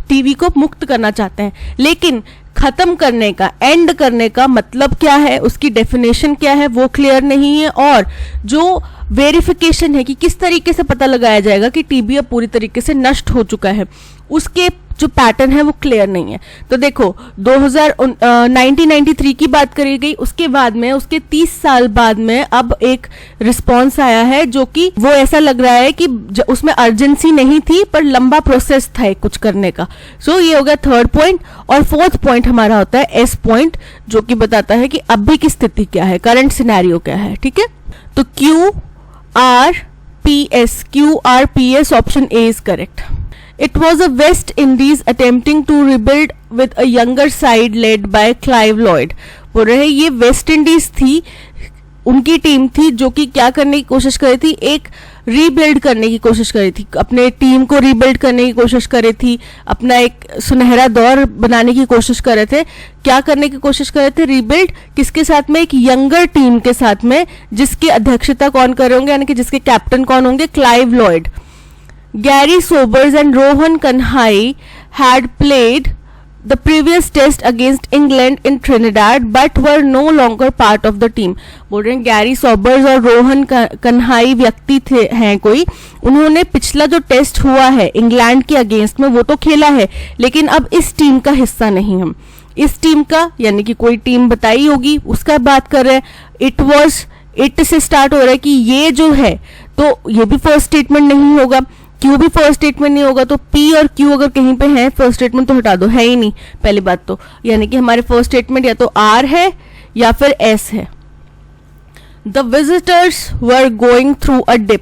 टीबी को मुक्त करना चाहते हैं, लेकिन खत्म करने का, एंड करने का मतलब क्या है, उसकी डेफिनेशन क्या है वो क्लियर नहीं है, और जो वेरिफिकेशन है कि किस तरीके से पता लगाया जाएगा कि टीबी अब पूरी तरीके से नष्ट हो चुका है, उसके जो पैटर्न है वो क्लियर नहीं है। तो देखो 1993 की बात करी गई, उसके बाद में उसके 30 साल बाद में अब एक रिस्पॉन्स आया है जो कि वो ऐसा लग रहा है कि उसमें अर्जेंसी नहीं थी पर लंबा प्रोसेस था कुछ करने का। सो ये हो गया थर्ड पॉइंट। और फोर्थ पॉइंट हमारा होता है एस पॉइंट, जो कि बताता है कि अभी की स्थिति क्या है, करंट सिनेरियो क्या है। ठीक है, तो QRPS option A is correct. It was a West Indies attempting to rebuild with a younger side led by Clive Lloyd। बोल रहे हैं ये वेस्ट इंडीज थी, उनकी टीम थी जो कि क्या करने की कोशिश कर रही थी, एक रीबिल्ड करने की कोशिश कर रही थी, अपने टीम को रीबिल्ड करने की कोशिश कर रही थी, अपना एक सुनहरा दौर बनाने की कोशिश कर रहे थे। क्या करने की कोशिश कर रहे थे, रीबिल्ड, किसके साथ में, एक यंगर टीम के साथ में, जिसकी अध्यक्षता कौन कर रहे होंगे, यानी कि जिसके कैप्टन कौन होंगे, Clive Lloyd. Gary Sobers and Rohan Kanhai had played the previous test against England in Trinidad but were no longer part of the team। बोल रहे हैं गैरी सोबर्स और रोहन कन्हाई व्यक्ति थे हैं कोई, उन्होंने पिछला जो टेस्ट हुआ है इंग्लैंड के अगेंस्ट में वो तो खेला है, लेकिन अब इस टीम का हिस्सा नहीं हम। इस टीम का यानी कि कोई टीम बताई होगी उसका बात कर रहे हैं। इट से स्टार्ट हो रहा है कि ये जो है, तो ये भी फर्स्ट स्टेटमेंट नहीं होगा, क्यू भी फर्स्ट स्टेटमेंट नहीं होगा, तो पी और क्यू अगर कहीं पे है फर्स्ट स्टेटमेंट तो हटा दो, है ही नहीं पहली बात तो, यानी कि हमारे फर्स्ट स्टेटमेंट या तो आर है या फिर एस है। The visitors were going through a dip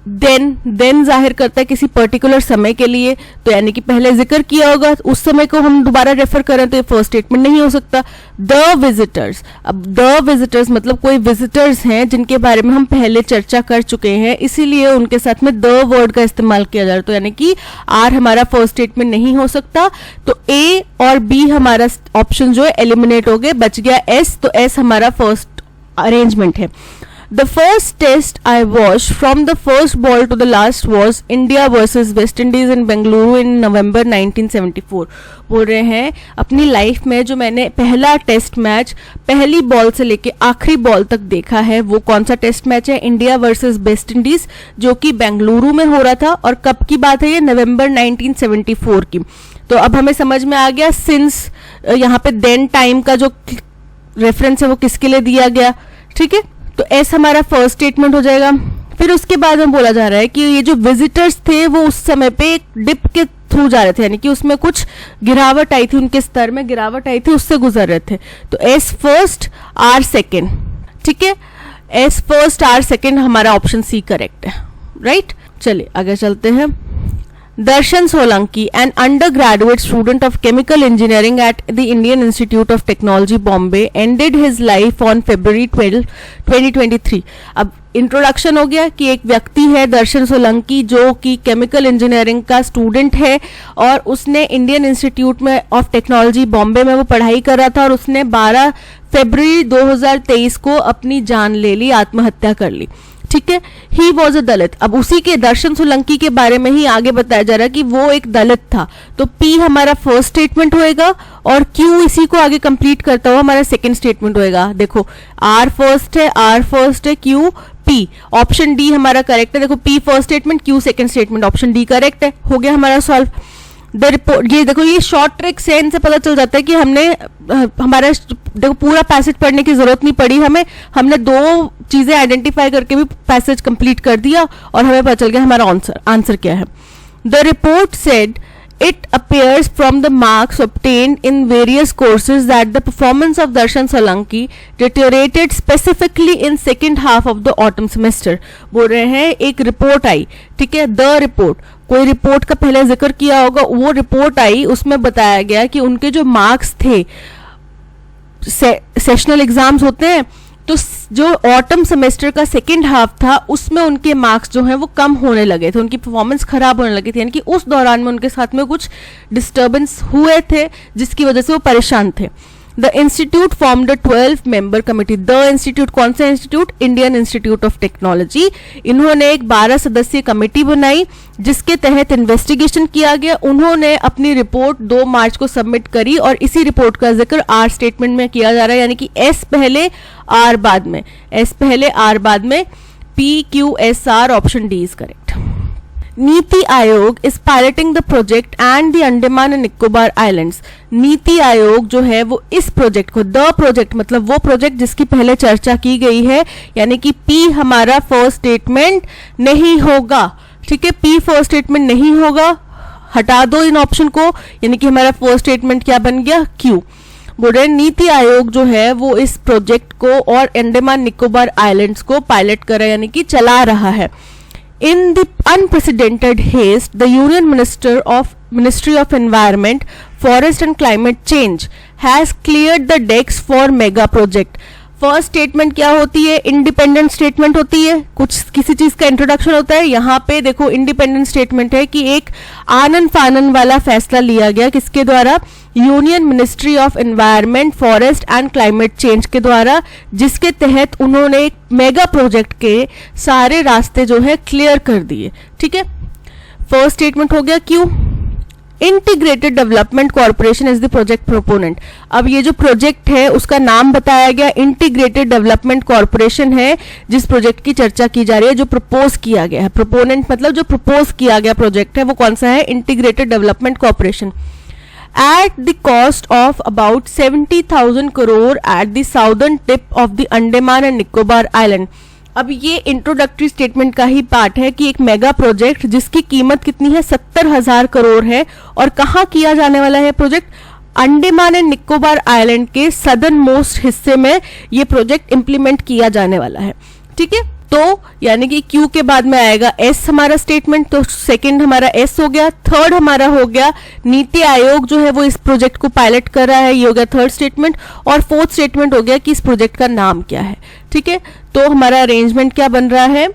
then जाहिर करता है किसी पर्टिकुलर समय के लिए, तो यानी कि पहले जिक्र किया होगा, उस समय को हम दोबारा रेफर करें तो ये फर्स्ट स्टेटमेंट नहीं हो सकता। द विजिटर्स, अब द विजिटर्स मतलब कोई विजिटर्स हैं जिनके बारे में हम पहले चर्चा कर चुके हैं, इसीलिए उनके साथ में द वर्ड का इस्तेमाल किया जा रहा है, तो यानी कि आर हमारा फर्स्ट स्टेटमेंट नहीं हो सकता। तो ए और बी हमारा ऑप्शन जो है एलिमिनेट हो गए, बच गया एस, तो एस हमारा फर्स्ट अरेंजमेंट है। The first test I watched from the first ball to the last was India versus West Indies in Bengaluru in November 1974। बोल रहे हैं अपनी लाइफ में जो मैंने पहला टेस्ट मैच पहली बॉल से लेके आखिरी बॉल तक देखा है वो कौन सा टेस्ट मैच है, इंडिया वर्सेस वेस्ट इंडीज, जो कि बेंगलुरु में हो रहा था। और कब की बात है ये, नवंबर 1974 की। तो अब हमें समझ में आ गया सिंस यहाँ पे देन टाइम का जो रेफरेंस है वो किसके लिए दिया गया। ठीक है, तो एस हमारा फर्स्ट स्टेटमेंट हो जाएगा। फिर उसके बाद में बोला जा रहा है कि ये जो विजिटर्स थे वो उस समय पे एक डिप के थ्रू जा रहे थे, यानी कि उसमें कुछ गिरावट आई थी, उनके स्तर में गिरावट आई थी, उससे गुजर रहे थे। तो एस फर्स्ट आर सेकेंड। ठीक है, एस फर्स्ट आर सेकेंड हमारा ऑप्शन सी करेक्ट है, राइट। चलिए आगे चलते हैं। Darshan Solanki, an undergraduate student of chemical engineering at the Indian Institute of Technology, Bombay, ended his life on February 12, 2023। अब introduction हो गया कि एक व्यक्ति है दर्शन सोलंकी जो कि केमिकल इंजीनियरिंग का स्टूडेंट है और उसने इंडियन इंस्टीट्यूट में ऑफ टेक्नोलॉजी बॉम्बे में वो पढ़ाई कर रहा था और उसने 12 फरवरी 2023 को अपनी जान ले ली, आत्महत्या कर ली। ठीक है, ही वॉज अ दलित। अब उसी के दर्शन सोलंकी के बारे में ही आगे बताया जा रहा है कि वो एक दलित था। तो पी हमारा फर्स्ट स्टेटमेंट होएगा और क्यू इसी को आगे कंप्लीट करता हुआ हमारा सेकंड स्टेटमेंट होएगा। देखो आर फर्स्ट है, क्यू पी, ऑप्शन डी हमारा करेक्ट है। देखो P first statement, Q second statement, option D correct है। हो गया हमारा सॉल्व। द रिपोर्ट, ये देखो ये शॉर्ट ट्रिक से इनसे पता चल जाता है कि हमने हमारा देखो पूरा पैसेज पढ़ने की जरूरत नहीं पड़ी हमें, हमने 2 चीजें आइडेंटिफाई करके भी पैसेज कंप्लीट कर दिया और हमें पता चल गया हमारा आंसर क्या है। The report said it appears from the marks obtained in various courses that the performance of Darshan Solanki deteriorated specifically in second half of the autumn semester। बोल रहे हैं एक रिपोर्ट आई, ठीक है, द रिपोर्ट, कोई report का पहले जिक्र किया होगा, वो रिपोर्ट आई, उसमें बताया गया कि उनके जो मार्क्स थे, सेशनल एग्जाम्स होते हैं, तो जो ऑटम सेमेस्टर का सेकेंड हाफ था उसमें उनके मार्क्स जो हैं वो कम होने लगे थे, उनकी परफॉर्मेंस खराब होने लगी थी, यानी कि उस दौरान में उनके साथ में कुछ डिस्टर्बेंस हुए थे जिसकी वजह से वो परेशान थे। The institute formed a 12 member committee. The institute कौन सा institute? Indian institute of technology. इन्होंने एक 12 सदस्यीय कमेटी बनाई जिसके तहत इन्वेस्टिगेशन किया गया। उन्होंने अपनी रिपोर्ट 2 मार्च को सबमिट करी और इसी रिपोर्ट का जिक्र आर स्टेटमेंट में किया जा रहा है, यानी कि एस पहले आर बाद में, एस पहले आर बाद में, PQSR, option D is correct. NITI Aayog is piloting the project and the Andaman and Nicobar islands. NITI Aayog जो है वो इस प्रोजेक्ट को, द प्रोजेक्ट मतलब वो प्रोजेक्ट जिसकी पहले चर्चा की गई है, यानी कि पी हमारा फर्स्ट स्टेटमेंट नहीं होगा। ठीक है, पी फर्स्ट स्टेटमेंट नहीं होगा, हटा दो इन ऑप्शन को, यानी कि हमारा फर्स्ट स्टेटमेंट क्या बन गया? क्यू। बोल रहे नीति आयोग जो है वो इस प्रोजेक्ट को और अंडमान निकोबार आइलैंड्स को पायलट कर रहा है, यानी कि चला रहा है। In the unprecedented haste, the Union Ministry of Environment, Forest and Climate Change has cleared the decks for mega project। First statement क्या होती है? इंडिपेंडेंट स्टेटमेंट होती है, कुछ किसी चीज का इंट्रोडक्शन होता है। यहाँ पे देखो इंडिपेंडेंट स्टेटमेंट है कि एक आनन फानन वाला फैसला लिया गया, किसके द्वारा? Union ministry of environment, forest and climate change के द्वारा, जिसके तहत उन्होंने एक मेगा प्रोजेक्ट के सारे रास्ते जो है क्लियर कर दिए। ठीक है, फर्स्ट स्टेटमेंट हो गया क्यों? Integrated development corporation is the project proponent. अब ये जो प्रोजेक्ट है उसका नाम बताया गया, इंटीग्रेटेड डेवलपमेंट कॉर्पोरेशन है जिस प्रोजेक्ट की चर्चा की जा रही है, जो प्रपोज किया गया है। प्रोपोनेंट मतलब जो प्रपोज किया गया प्रोजेक्ट है वो कौन सा है? Integrated development corporation. At the cost of about 70,000 crore at the southern tip of the Andaman and Nicobar Island। अब ये इंट्रोडक्टरी स्टेटमेंट का ही पार्ट है कि एक मेगा प्रोजेक्ट जिसकी कीमत कितनी है? 70,000 करोड़ है, और कहाँ किया जाने वाला है project? Andaman and Nicobar island के सदर्न मोस्ट हिस्से में ये प्रोजेक्ट इंप्लीमेंट किया जाने वाला है। ठीक है, तो यानी कि क्यू के बाद में आएगा एस हमारा स्टेटमेंट, तो सेकंड हमारा एस हो गया। थर्ड हमारा हो गया नीति आयोग जो है वो इस प्रोजेक्ट को पायलट कर रहा है, ये हो गया थर्ड स्टेटमेंट। और फोर्थ स्टेटमेंट हो गया कि इस प्रोजेक्ट का नाम क्या है। ठीक है, तो हमारा अरेंजमेंट क्या बन रहा है?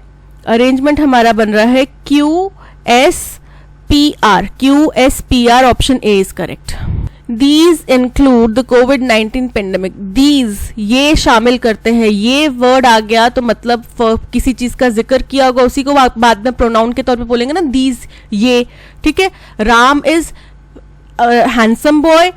अरेंजमेंट हमारा बन रहा है QSPR, QSPR, option A is correct. These include the COVID-19 pandemic. These ये शामिल करते हैं, ये वर्ड आ गया तो मतलब किसी चीज का जिक्र किया होगा, उसी को बाद में प्रोनाउन के तौर पे बोलेंगे ना, these, ये। ठीक है, राम इज हैंडसम बॉय,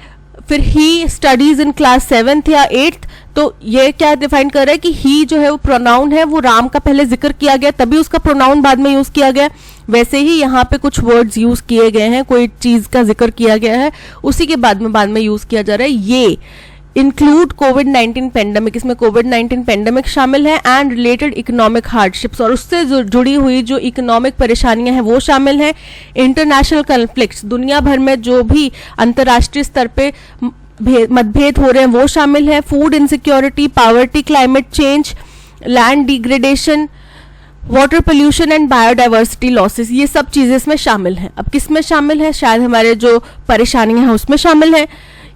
फिर he studies in class 7th या 8th, तो ये क्या डिफाइन कर रहा है कि ही जो है वो प्रोनाउन है, वो राम का पहले जिक्र किया गया तभी उसका प्रोनाउन बाद में यूज किया गया। वैसे ही यहाँ पे कुछ वर्ड्स यूज किए गए हैं, कोई चीज का जिक्र किया गया है, उसी के बाद में यूज किया जा रहा है। ये इंक्लूड कोविड-19 पेंडेमिक, इसमें कोविड-19 पेंडेमिक शामिल है, एंड रिलेटेड इकोनॉमिक हार्डशिप्स, और उससे जुड़ी हुई जो इकोनॉमिक परेशानियां हैं वो शामिल हैं। इंटरनेशनल कॉन्फ्लिक्ट्स, दुनिया भर में जो भी अंतर्राष्ट्रीय स्तर पे मतभेद हो रहे हैं वो शामिल है। Food insecurity, poverty, climate change, land degradation, water pollution and biodiversity losses, ये सब चीजें इसमें शामिल हैं। अब किस में शामिल है? शायद हमारे जो परेशानियां हैं उसमें शामिल है।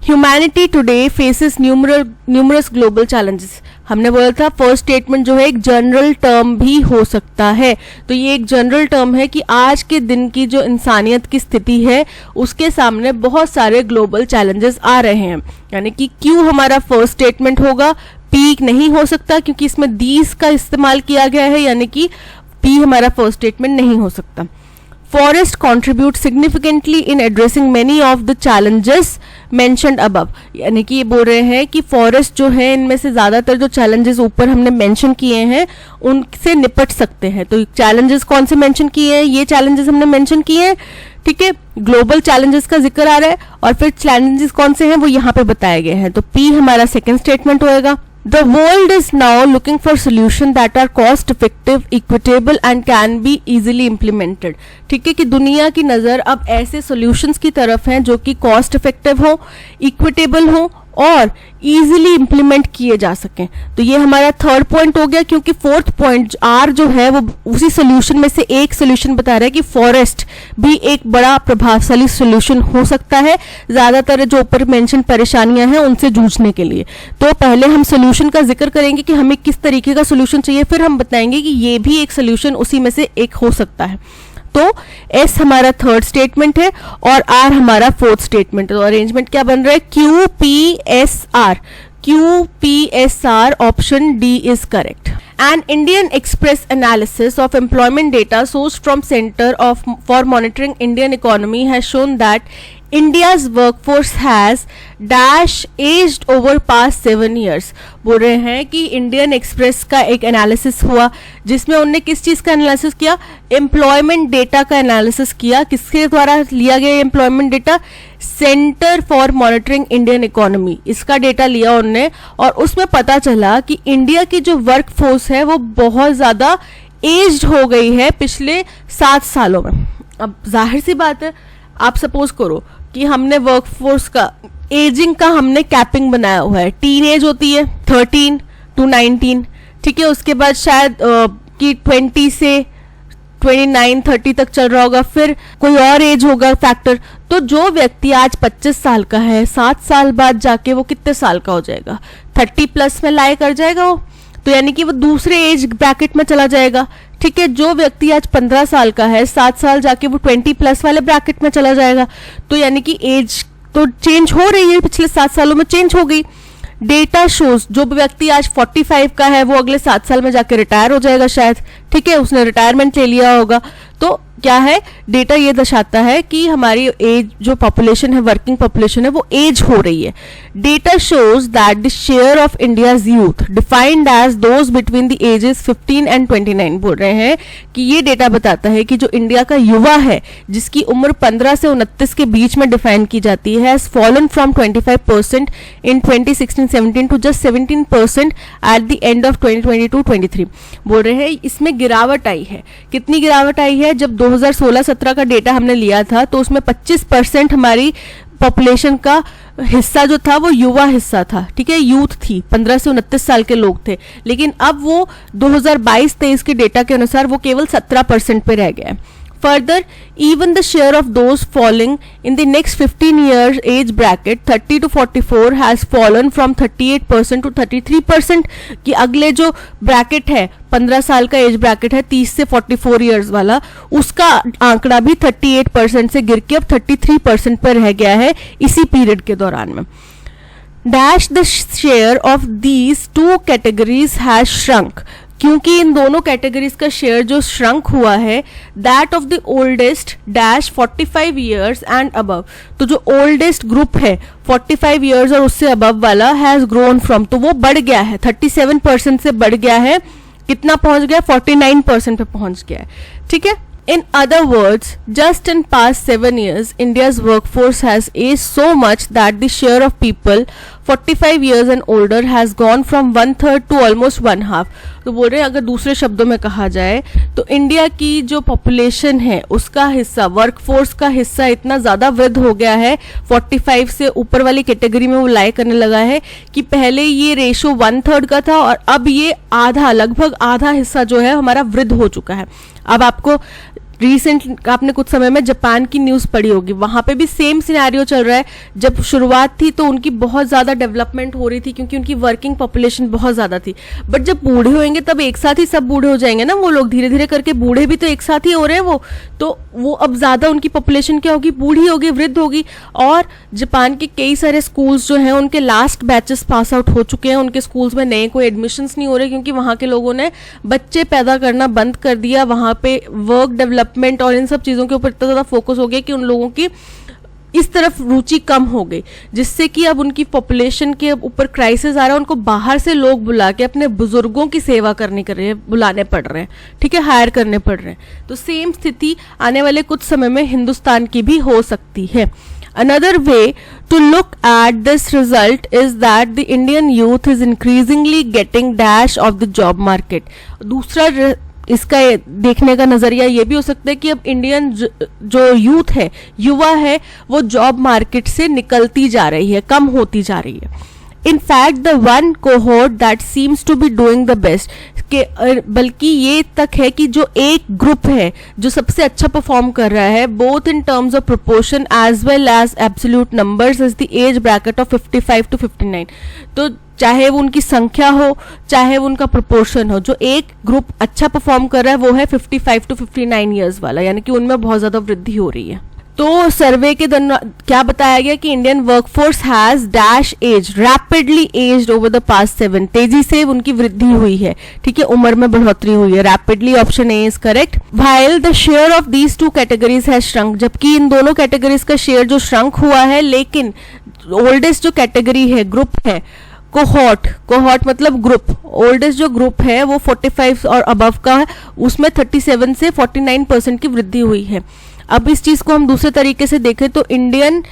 Humanity today faces numerous global challenges. हमने बोला था फर्स्ट स्टेटमेंट जो है एक जनरल टर्म भी हो सकता है, तो ये एक जनरल टर्म है कि आज के दिन की जो इंसानियत की स्थिति है उसके सामने बहुत सारे ग्लोबल चैलेंजेस आ रहे हैं। यानी कि क्यों हमारा फर्स्ट स्टेटमेंट होगा, पी नहीं हो सकता क्योंकि इसमें दीज का इस्तेमाल किया गया है, यानी कि पी हमारा फर्स्ट स्टेटमेंट नहीं हो सकता। Forest contribute significantly in addressing many of the challenges mentioned above, यानी कि ये बोल रहे हैं कि फॉरेस्ट जो है इनमें से ज़्यादातर जो चैलेंजेस ऊपर हमने मेंशन किए हैं उनसे निपट सकते हैं। तो चैलेंजेस कौन से मेंशन किए हैं, ये चैलेंजेस हमने मेंशन किए हैं, ठीक है। ग्लोबल चैलेंजेस का जिक्र आ रहा है और फिर चैलेंजेस कौन से हैं वो यहाँ पे बताए गए हैं, तो पी हमारा सेकेंड स्टेटमेंट होएगा। The world is now looking for solutions that are cost effective, equitable and can be easily implemented। ठीक है कि दुनिया की नज़र अब ऐसे solutions की तरफ है जो कि cost effective हो, equitable हो और इजीली इंप्लीमेंट किए जा सकें। तो ये हमारा थर्ड पॉइंट हो गया, क्योंकि फोर्थ पॉइंट आर जो है वो उसी सोल्यूशन में से एक सोल्यूशन बता रहा है कि फॉरेस्ट भी एक बड़ा प्रभावशाली सोल्यूशन हो सकता है ज़्यादातर जो ऊपर मेंशन परेशानियां हैं उनसे जूझने के लिए। तो पहले हम सोल्यूशन का जिक्र करेंगे कि हमें किस तरीके का सोल्यूशन चाहिए, फिर हम बताएंगे कि ये भी एक सोल्यूशन उसी में से एक हो सकता है। तो एस हमारा थर्ड स्टेटमेंट है और आर हमारा फोर्थ स्टेटमेंट है। तो अरेंजमेंट क्या बन रहा है, Q P S R, Q P S R, option D is correct. An Indian Express analysis of employment data sourced from Center for Monitoring Indian Economy has shown that India's workforce has dash aged over past 7 years। बोल रहे हैं कि Indian express का एक analysis हुआ जिसमें उन्होंने किस चीज़ का एनालिसिस किया, एम्प्लॉयमेंट डेटा का एनालिसिस किया। किसके द्वारा लिया गया employment data, centre for monitoring Indian economy, इसका डेटा लिया उन्होंने और उसमें पता चला कि इंडिया की जो वर्क फोर्स है वो बहुत ज़्यादा एज्ड हो गई है पिछले 7 सालों में। अब जाहिर सी बात है, आप सपोज करो कि हमने वर्कफोर्स का एजिंग का हमने कैपिंग बनाया हुआ है, टीन एज होती है 13 to 19, ठीक है। उसके बाद शायद कि 20 से 29-30 तक चल रहा होगा, फिर कोई और एज होगा फैक्टर। तो जो व्यक्ति आज 25 साल का है 7 साल बाद जाके वो कितने साल का हो जाएगा, 30+ में लाए कर जाएगा वो, तो यानी कि वो दूसरे एज ब्रैकेट में चला जाएगा, ठीक है। जो व्यक्ति आज 15 साल का है 7 साल जाके वो 20+ वाले ब्रैकेट में चला जाएगा। तो यानी कि एज तो चेंज हो रही है, पिछले 7 सालों में चेंज हो गई। डेटा शोज जो व्यक्ति आज 45 का है वो अगले 7 साल में जाके रिटायर हो जाएगा शायद, ठीक है, उसने रिटायरमेंट ले लिया होगा। तो क्या है, डेटा ये दर्शाता है कि हमारी एज जो पॉपुलेशन है, वर्किंग पॉपुलेशन है, वो एज हो रही है। Data shows that the share of India's youth defined as those between the ages 15 and 29, बोल रहे हैं कि ये डेटा बताता है कि जो इंडिया का युवा है जिसकी उम्र 15 से 29 के बीच में डिफाइन की जाती है, has fallen from 25% in 2016-17 to just 17% at the end of 2022-23। बोल रहे हैं इसमें गिरावट आई है। कितनी गिरावट आई है, जब 2016-17 का डेटा हमने लिया था तो उसमें 25% हमारी पॉपुलेशन का हिस्सा जो था वो युवा हिस्सा था, ठीक है, यूथ थी, 15 से 29 साल के लोग थे। लेकिन अब वो 2022-23 के डेटा के अनुसार वो केवल 17% पे रह गया है। Further, even the share of those falling in the next 15 years age bracket 30 to 44 has fallen from 38% to 33%, कि अगले जो ब्रैकेट है 15 साल का एज ब्रैकेट है 30 से 44 इयर्स वाला, उसका आंकड़ा भी 38% से गिर के अब 33% पर रह गया है इसी पीरियड के दौरान में। Dash the share of these two categories has shrunk, क्योंकि इन दोनों कैटेगरीज का शेयर जो श्रंक हुआ है, that of the oldest dash 45 years and above, तो जो ओल्डेस्ट ग्रुप है 45 ईयर्स और उससे अबव वाला हैज ग्रोन फ्रॉम, तो वो बढ़ गया है 37% से बढ़ गया है, कितना पहुंच गया, 49% पे पहुंच गया है, ठीक है। In other words, just in past 7 years, India's workforce has aged so much that the share of people 45 years and older has gone from 1/3 to almost 1/2। तो बोल रहे हैं अगर दूसरे शब्दों में कहा जाए तो इंडिया की जो पॉपुलेशन है उसका हिस्सा, वर्कफोर्स का हिस्सा इतना ज़्यादा वृद्ध हो गया है, 45 से ऊपर वाली कैटेगरी में वो लाई करने लगा है कि पहले ये रेशो 1/3 का था और अब ये आधा, लगभग आधा हिस्सा जो है हमारा वृद्ध हो चुका है। अब आपको रिसेंट आपने कुछ समय में जापान की न्यूज़ पढ़ी होगी, वहां पे भी सेम सिनेरियो चल रहा है। जब शुरुआत थी तो उनकी बहुत ज़्यादा डेवलपमेंट हो रही थी क्योंकि उनकी वर्किंग पॉपुलेशन बहुत ज़्यादा थी, बट जब बूढ़े होंगे तब एक साथ ही सब बूढ़े हो जाएंगे ना, वो लोग धीरे धीरे करके बूढ़े भी तो एक साथ ही हो रहे हैं तो वो अब ज़्यादा उनकी पॉपुलेशन क्या होगी, बूढ़ी होगी, वृद्ध होगी। और जापान के कई सारे स्कूल्स जो हैं उनके लास्ट बैचेस पास आउट हो चुके हैं, उनके स्कूल्स में नए कोई एडमिशन्स नहीं हो रहे क्योंकि वहाँ के लोगों ने बच्चे पैदा करना बंद कर दिया। वहाँ पे वर्क डेवलपमेंट और इन सब चीज़ों के ऊपर इतना ज़्यादा फोकस हो गया कि उन लोगों की इस तरफ रुचि कम हो गई, जिससे कि अब उनकी पॉपुलेशन के ऊपर क्राइसिस आ रहा है। उनको बाहर से लोग बुला के अपने बुजुर्गों की सेवा करने के लिए बुलाने पड़ रहे हैं, ठीक है, हायर करने पड़ रहे हैं। तो सेम स्थिति आने वाले कुछ समय में हिंदुस्तान की भी हो सकती है। Another way to look at this result is that the Indian youth is increasingly getting dash of the job market. दूसरा इसका देखने का नजरिया ये भी हो सकता है कि अब इंडियन जो यूथ है, युवा है, वो जॉब मार्केट से निकलती जा रही है, कम होती जा रही है। In fact, the one cohort that seems to be doing the best, के बल्कि ये तक है कि जो एक ग्रुप है जो सबसे अच्छा परफॉर्म कर रहा है, both in terms of proportion as well as absolute numbers, is the age bracket of 55 to 59। तो चाहे वो उनकी संख्या हो, चाहे वो उनका प्रोपोर्शन हो, जो एक ग्रुप अच्छा परफॉर्म कर रहा है वो है 55 to 59 ईयर्स वाला, यानी कि उनमें बहुत ज्यादा वृद्धि हो रही है। तो सर्वे के दौरान क्या बताया गया कि Indian workforce has dash as rapidly aged over the past 7, तेजी से उनकी वृद्धि हुई है, ठीक है, उम्र में बढ़ोतरी हुई है। Rapidly option A is correct. While the share of these two categories has shrunk, जबकि इन दोनों कैटेगरीज का शेयर जो श्रंक हुआ है, लेकिन ओल्डेस्ट जो कैटेगरी है, ग्रुप है, कोहॉर्ट मतलब ग्रुप, ओल्डेस्ट जो ग्रुप है वो 45 और अबव का है, उसमें 37 से 49% की वृद्धि हुई है। अब इस चीज को हम दूसरे तरीके से देखें तो Indian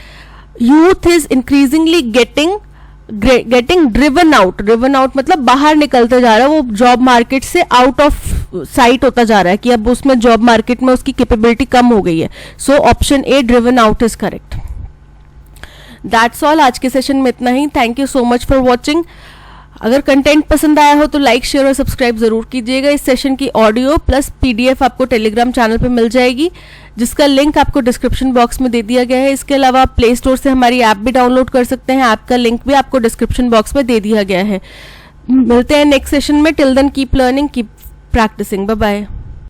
youth is increasingly getting driven out मतलब बाहर निकलते जा रहा है, वो जॉब मार्केट से आउट ऑफ साइट होता जा रहा है कि अब उसमें जॉब मार्केट में उसकी कैपेबिलिटी कम हो गई है। So option A driven out is correct. That's all, आज के सेशन में इतना ही। Thank you so much for watching. अगर कंटेंट पसंद आया हो तो लाइक, शेयर और सब्सक्राइब जरूर कीजिएगा। इस सेशन की ऑडियो प्लस पीडीएफ आपको टेलीग्राम चैनल पे मिल जाएगी, जिसका लिंक आपको डिस्क्रिप्शन बॉक्स में दे दिया गया है। इसके अलावा आप प्ले स्टोर से हमारी ऐप भी डाउनलोड कर सकते हैं, ऐप का लिंक भी आपको डिस्क्रिप्शन बॉक्स में दे दिया गया है। मिलते हैं नेक्स्ट सेशन में। Till then keep learning, keep practising. Bye bye.